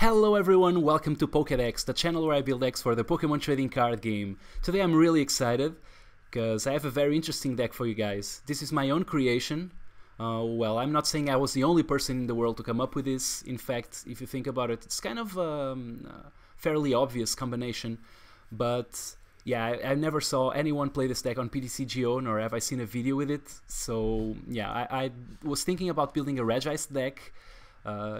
Hello everyone, welcome to Pokédex, the channel where I build decks for the Pokemon trading card game. Today I'm really excited, because I have a very interesting deck for you guys. This is my own creation. Well, I'm not saying I was the only person in the world to come up with this. In fact, if you think about it, it's kind of a fairly obvious combination. But yeah, I never saw anyone play this deck on PTCGO, nor have I seen a video with it. So yeah, I was thinking about building a Regice deck.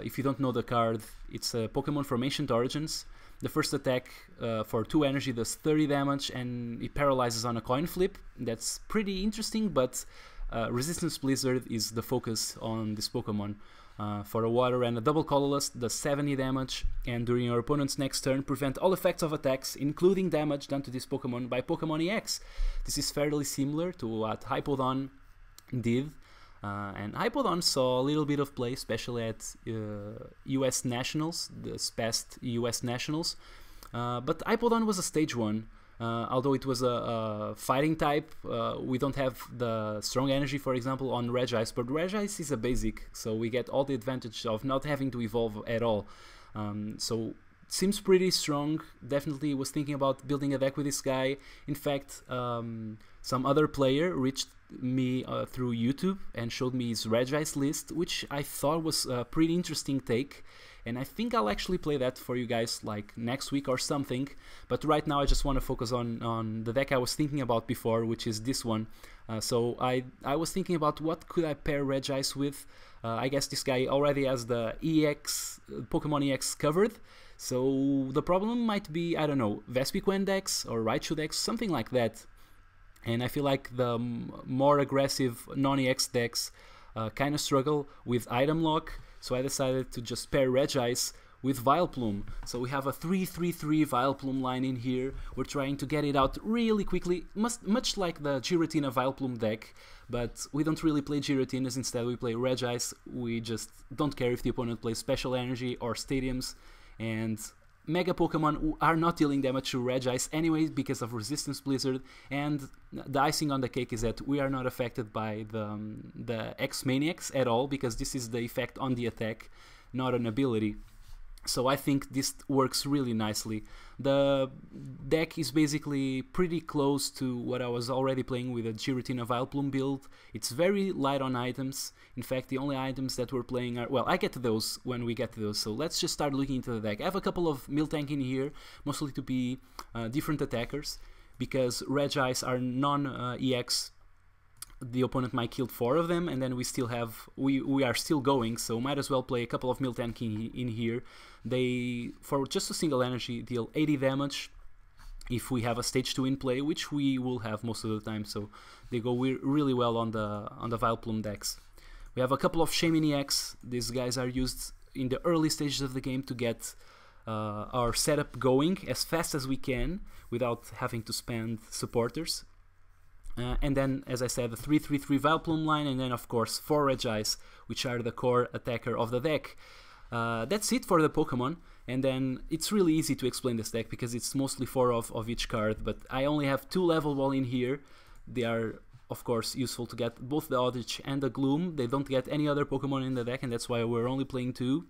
If you don't know the card, it's a Pokemon from Ancient Origins. The first attack for 2 energy does 30 damage and it paralyzes on a coin flip. That's pretty interesting, but Resistance Blizzard is the focus on this Pokemon. For a water and a double colorless does 70 damage, and during your opponent's next turn prevent all effects of attacks, including damage done to this Pokemon by Pokemon EX. This is fairly similar to what Hypodon did. And Hypodon saw a little bit of play, especially at US Nationals, this past US Nationals. But Hypodon was a stage 1. Although it was a fighting type, we don't have the strong energy, for example, on Regice. But Regice is a basic, so we get all the advantage of not having to evolve at all. So seems pretty strong. Definitely was thinking about building a deck with this guy. In fact, some other player reached me through YouTube and showed me his Regice list, which I thought was a pretty interesting take, and I think I'll actually play that for you guys like next week or something. But right now I just want to focus on the deck I was thinking about before, which is this one. So I was thinking about what could I pair Regice with. I guess this guy already has the EX, Pokemon EX covered, so the problem might be, I don't know, Vespiquen decks or Raichu decks, something like that. And I feel like the more aggressive non-EX decks kind of struggle with item lock, so I decided to just pair Regice with Vileplume. So we have a 3-3-3 Vileplume line in here. We're trying to get it out really quickly, much like the Giratina Vileplume deck, but we don't really play Giratinas, instead we play Regice. We just don't care if the opponent plays Special Energy or Stadiums, and Mega Pokemon are not dealing damage to Regice anyway because of Resistance Blizzard, and the icing on the cake is that we are not affected by the X-Maniacs at all, because this is the effect on the attack, not an ability. So I think this works really nicely. The deck is basically pretty close to what I was already playing with a Giratina Vileplume build. It's very light on items. In fact, the only items that we're playing are... well, I get to those when we get to those, so let's just start looking into the deck. I have a couple of Miltank in here, mostly to be different attackers, because Regice are non-EX. The opponent might kill 4 of them, and then we still have we are still going, so might as well play a couple of Miltank in here. They, for just a single energy, deal 80 damage if we have a stage 2 in play, which we will have most of the time, so they go really well on the Vileplume decks. We have a couple of Shaymin EX. These guys are used in the early stages of the game to get our setup going as fast as we can without having to spend supporters. And then, as I said, the 3-3-3 Vileplume line, and then of course 4 Regice, which are the core attacker of the deck. That's it for the Pokemon, and then it's really easy to explain this deck because it's mostly 4 of each card, but I only have 2 level ball in here. They are of course useful to get both the Oddish and the Gloom. They don't get any other Pokemon in the deck, and that's why we're only playing 2.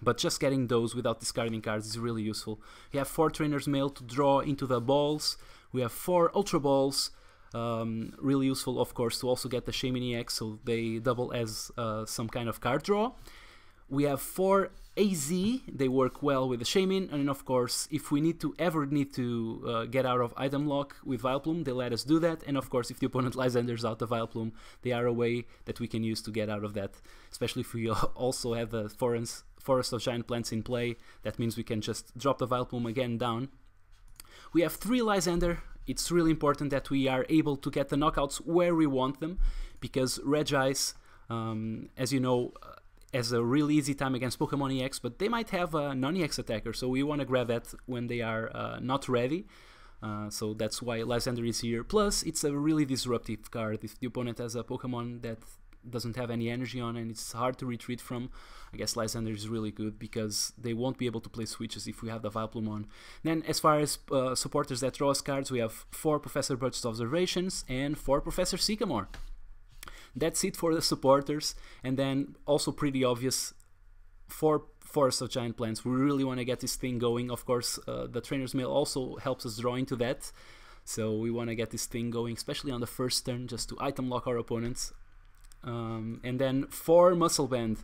But just getting those without discarding cards is really useful. We have 4 Trainer's Mail to draw into the balls. We have 4 Ultra Balls. Really useful, of course, to also get the Shaymin EX, so they double as some kind of card draw. We have 4 AZ, they work well with the Shaymin, and of course, if we ever need to get out of item lock with Vileplume, they let us do that, and of course, if the opponent Lysanders out the Vileplume, they are a way that we can use to get out of that, especially if we also have the Forest of Giant Plants in play. That means we can just drop the Vileplume again down. We have 3 Lysander. It's really important that we are able to get the knockouts where we want them, because Regice, as you know, has a really easy time against Pokemon EX, but they might have a non-EX attacker, so we want to grab that when they are not ready. So that's why Lysander is here. Plus, it's a really disruptive card. If the opponent has a Pokemon that doesn't have any energy on and it's hard to retreat from, I guess Lysander is really good, because they won't be able to play switches if we have the Vileplume on. Then as far as supporters that draw us cards, we have 4 Professor Birch's Observations and 4 Professor Sycamore. That's it for the supporters, and then also pretty obvious 4 forests of giant plants. We really want to get this thing going. Of course, the trainer's mail also helps us draw into that. So we want to get this thing going, especially on the first turn, just to item lock our opponents. And then 4 muscle band.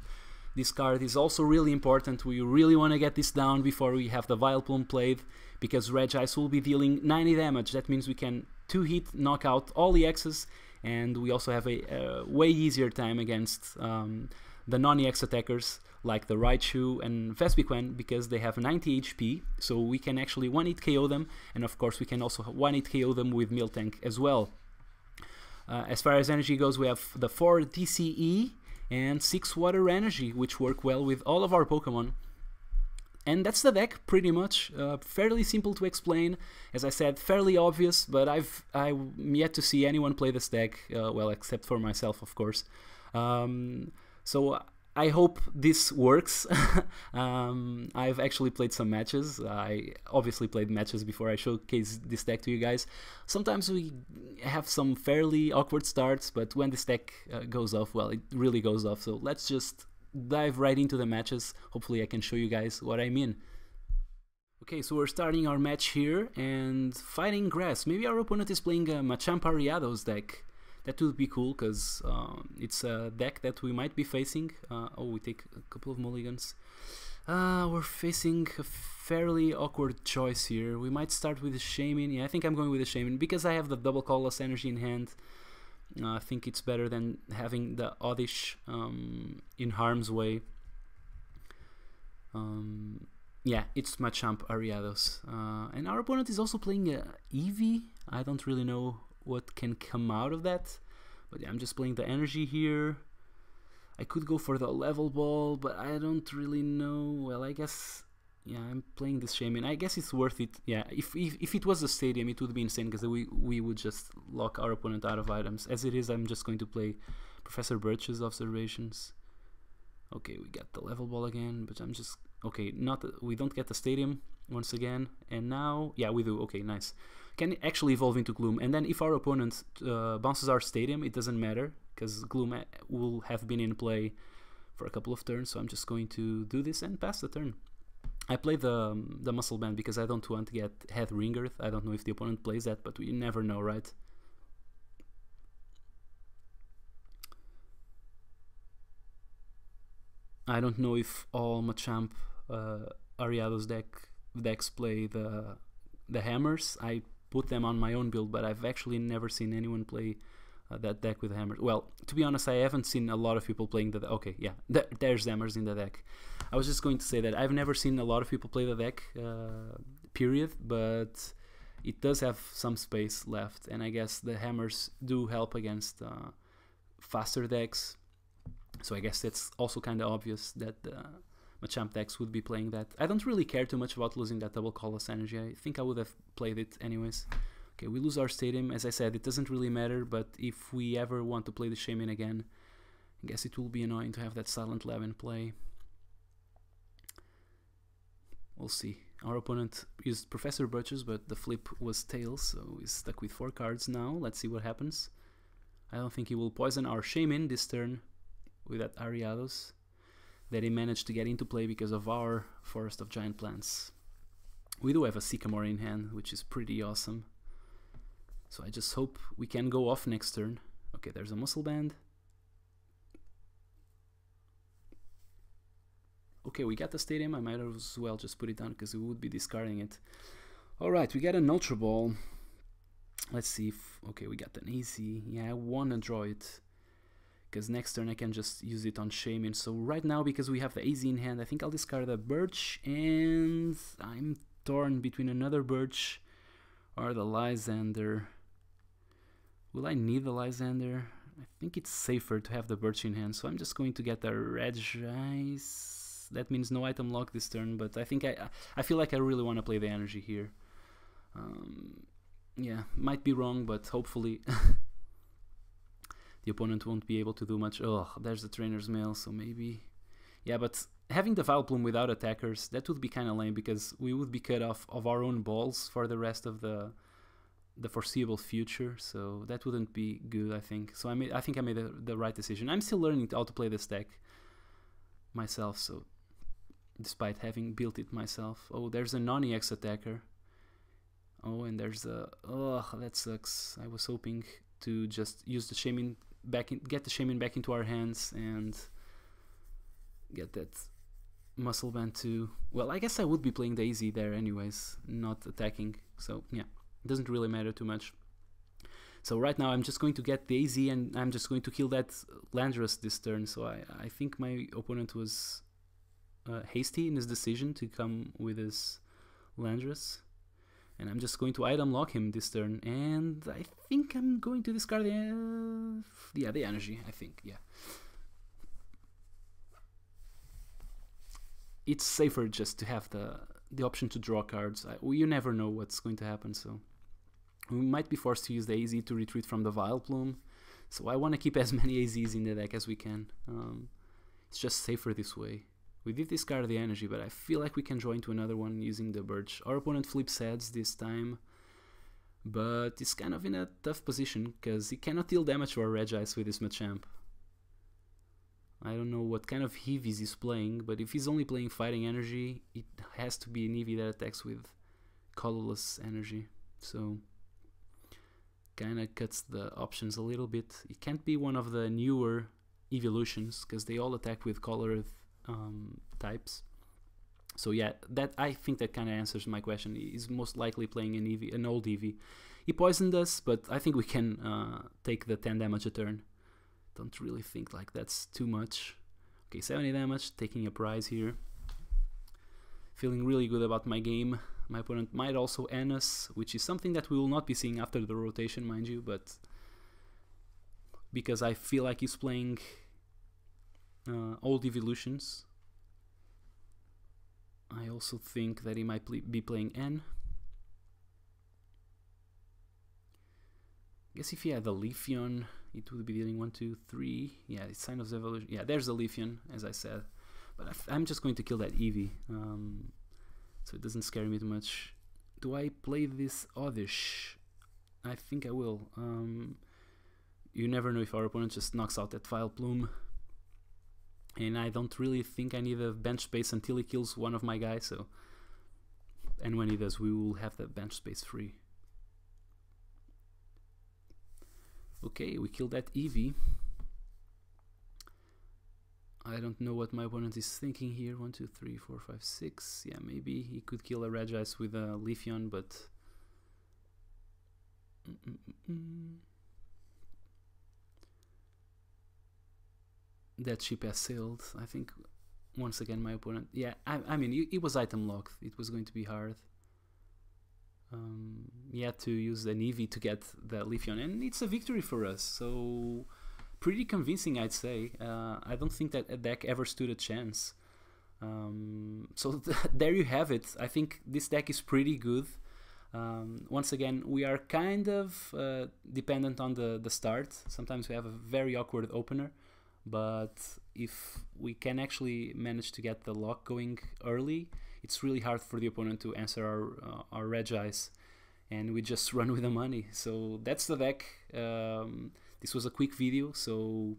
This card is also really important. We really want to get this down before we have the Vileplume played, because Regice will be dealing 90 damage. That means we can 2-hit knock out all the X's, and we also have a way easier time against the non-EX attackers like the Raichu and Vespiquen, because they have 90 HP, so we can actually 1-hit KO them, and of course we can also 1-hit KO them with Miltank as well. As far as energy goes, we have the 4 DCE and 6 water energy, which work well with all of our Pokemon. And that's the deck, pretty much. Fairly simple to explain. As I said, fairly obvious, but I'm yet to see anyone play this deck, well, except for myself, of course. So I hope this works. I've actually played some matches. I obviously played matches before I showcase this deck to you guys. Sometimes we have some fairly awkward starts, but when this deck goes off, well, it really goes off. So let's just dive right into the matches. Hopefully I can show you guys what I mean. Okay, so we're starting our match here and fighting grass. Maybe our opponent is playing a Machamp Ariados deck. That would be cool, because it's a deck that we might be facing. Oh, we take a couple of mulligans. We're facing a fairly awkward choice here. We might start with the Shaman. Yeah, I think I'm going with the Shaman, because I have the double colorless energy in hand. I think it's better than having the Oddish in harm's way. Yeah, it's Machamp Ariados. And our opponent is also playing Eevee. I don't really know what can come out of that, but yeah, I'm just playing the energy here. I could go for the level ball, but I don't really know. Well, I guess, yeah, I'm playing this Shaman. I guess it's worth it. Yeah, if it was a stadium, it would be insane, because we would just lock our opponent out of items. As it is, I'm just going to play Professor Birch's Observations. Okay, we got the level ball again, but I'm just, okay, we don't get the stadium once again, and now, yeah, we do. Okay, nice. Can actually evolve into Gloom, and then if our opponent bounces our stadium, it doesn't matter, because Gloom will have been in play for a couple of turns. So I'm just going to do this and pass the turn. I play the Muscle Band because I don't want to get Head Ringered. I don't know if the opponent plays that, but we never know, right? I don't know if all Machamp Ariados decks play the hammers. I put them on my own build, but I've actually never seen anyone play that deck with hammers. Well, to be honest, I haven't seen a lot of people playing the... Okay, yeah, there's hammers in the deck. I was just going to say that I've never seen a lot of people play the deck, period, but it does have some space left, and I guess the hammers do help against faster decks. So I guess that's also kind of obvious that Machamp decks would be playing that. I don't really care too much about losing that double colorless energy. I think I would have played it anyways. Okay, we lose our stadium. As I said, it doesn't really matter, but if we ever want to play the Shaman again, I guess it will be annoying to have that Silent Lab in play. We'll see. Our opponent used Professor Birch's, but the flip was Tails, so he's stuck with 4 cards now. Let's see what happens. I don't think he will poison our Shaman this turn with that Ariados that he managed to get into play because of our Forest of Giant Plants. We do have a Sycamore in hand, which is pretty awesome. So I just hope we can go off next turn. Okay, there's a Muscle Band. Okay, we got the stadium. I might as well just put it down because we would be discarding it. Alright, we got an Ultra Ball. Let's see if... Okay, we got an easy. Yeah, I want to draw it, because next turn I can just use it on Shaman. So right now, because we have the AZ in hand, I think I'll discard the Birch, and I'm torn between another Birch or the Lysander. Will I need the Lysander? I think it's safer to have the Birch in hand, so I'm just going to get the Regice. That means no item lock this turn, but I think I feel like I really want to play the energy here. Yeah, might be wrong, but hopefully the opponent won't be able to do much. Oh, there's the trainer's mail, so maybe... Yeah, but having the Vileplume without attackers, that would be kind of lame, because we would be cut off of our own balls for the rest of the foreseeable future, so that wouldn't be good, I think. So I think I made the right decision. I'm still learning how to play this deck myself, so despite having built it myself. Oh, there's a non-EX attacker. Oh, and there's a... Oh, that sucks. I was hoping to just use the Shaman back in, get the Shaman back into our hands and get that muscle band too. Well, I guess I would be playing the AZ there anyways, not attacking. So yeah, it doesn't really matter too much. So right now I'm just going to get the AZ and I'm just going to kill that Landorus this turn. So I think my opponent was hasty in his decision to come with his Landorus. And I'm just going to item lock him this turn. And I think I'm going to discard the energy, I think, yeah. It's safer just to have the option to draw cards. You never know what's going to happen, so... We might be forced to use the AZ to retreat from the Vileplume. So I want to keep as many AZs in the deck as we can. It's just safer this way. We did discard the energy, but I feel like we can draw into another one using the Birch. Our opponent flips heads this time, but he's kind of in a tough position because he cannot deal damage to our Regice with his Machamp. I don't know what kind of Eevees he's playing, but if he's only playing Fighting Energy, it has to be an Eevee that attacks with Colorless Energy. So, kinda cuts the options a little bit. It can't be one of the newer evolutions because they all attack with colored types. So yeah, that I think that kind of answers my question. He's most likely playing an Eevee, an old Eevee. He poisoned us, but I think we can take the 10 damage a turn. Don't really think like that's too much. Okay, 70 damage, taking a prize here. Feeling really good about my game. My opponent might also end us, which is something that we will not be seeing after the rotation, mind you, but because I feel like he's playing old evolutions. I also think that he might be playing N. I guess if he had the Leafeon, it would be dealing 1, 2, 3. Yeah, it's Sign of Evolution. Yeah, there's the Leafeon, as I said. But I'm just going to kill that Eevee. So it doesn't scare me too much. Do I play this Oddish? I think I will. You never know if our opponent just knocks out that Vileplume. And I don't really think I need a bench space until he kills one of my guys. So, and when he does, we will have the bench space free. Okay, we killed that Eevee. I don't know what my opponent is thinking here. 1, 2, 3, 4, 5, 6. Yeah, maybe he could kill a Regice with a Leafeon, but... That ship has sailed. I think, once again, my opponent... Yeah, I mean, it was item locked. It was going to be hard. He had to use an Eevee to get the Leafeon, and it's a victory for us. So... pretty convincing, I'd say. I don't think that a deck ever stood a chance. So there you have it. I think this deck is pretty good. Once again, we are kind of dependent on the start. Sometimes we have a very awkward opener, but if we can actually manage to get the lock going early, it's really hard for the opponent to answer our Regice, and we just run with the money. So that's the deck. This was a quick video, so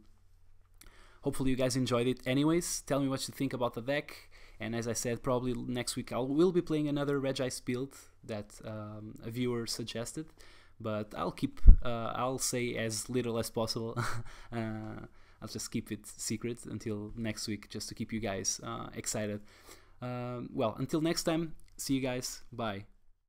hopefully you guys enjoyed it. Anyways, tell me what you think about the deck, and as I said, probably next week will be playing another Regice build that a viewer suggested, but I'll say as little as possible. I'll just keep it secret until next week, just to keep you guys excited. Well, until next time, see you guys, bye.